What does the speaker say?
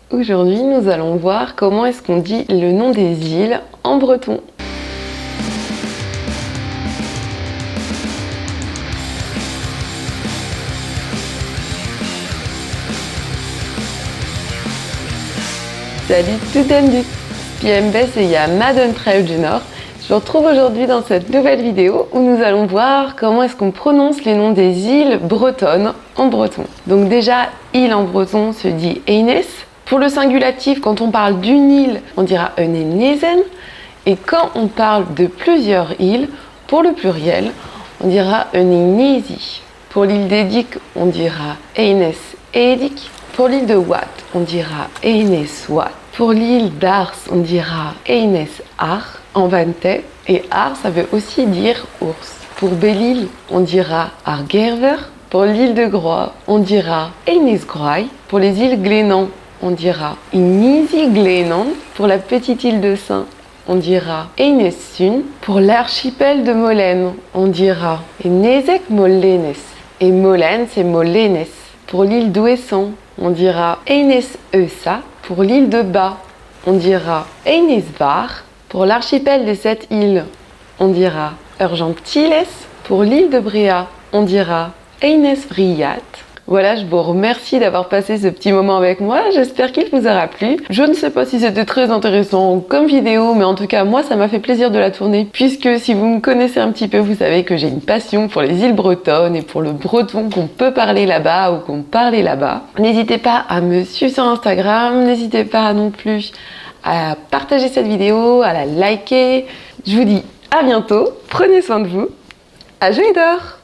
Aujourd'hui, nous allons voir comment est-ce qu'on dit le nom des îles en breton. Salut tout Spiembes et ya Madden Trail du Nord. Je vous retrouve aujourd'hui dans cette nouvelle vidéo où nous allons voir comment est-ce qu'on prononce les noms des îles bretonnes en breton. Donc déjà, île en breton se dit Eines. Pour le singulatif, quand on parle d'une île, on dira Eunenesen. Et quand on parle de plusieurs îles, pour le pluriel, on dira Eunenesi. Pour l'île d'Edic, on dira Eines Edic. Pour l'île de Watt, on dira Eines Watt. Pour l'île d'Ars, on dira Eines Ar en vantais. Et Ar, ça veut aussi dire ours. Pour Belle-Île, on dira Argerver. Pour l'île de Groix, on dira Eines Groai. Pour les îles Glénan, on dira Inisi Glénan. Pour la petite île de Saint, on dira Eines Sun. Pour l'archipel de Molène, on dira Enesec Molenes. Et Molène, c'est Molenes. Pour l'île d'Ouessant, on dira Eines Eusa. Pour l'île de Bas, on dira Eines Var. Pour l'archipel des 7 îles, on dira Urgentiles. Pour l'île de Bréa, on dira Eines Vriat. Voilà, je vous remercie d'avoir passé ce petit moment avec moi. J'espère qu'il vous aura plu. Je ne sais pas si c'était très intéressant comme vidéo, mais en tout cas, moi, ça m'a fait plaisir de la tourner, puisque si vous me connaissez un petit peu, vous savez que j'ai une passion pour les îles bretonnes et pour le breton qu'on peut parler là-bas ou qu'on parlait là-bas. N'hésitez pas à me suivre sur Instagram, n'hésitez pas non plus à partager cette vidéo, à la liker. Je vous dis à bientôt, prenez soin de vous. À Joie d'or!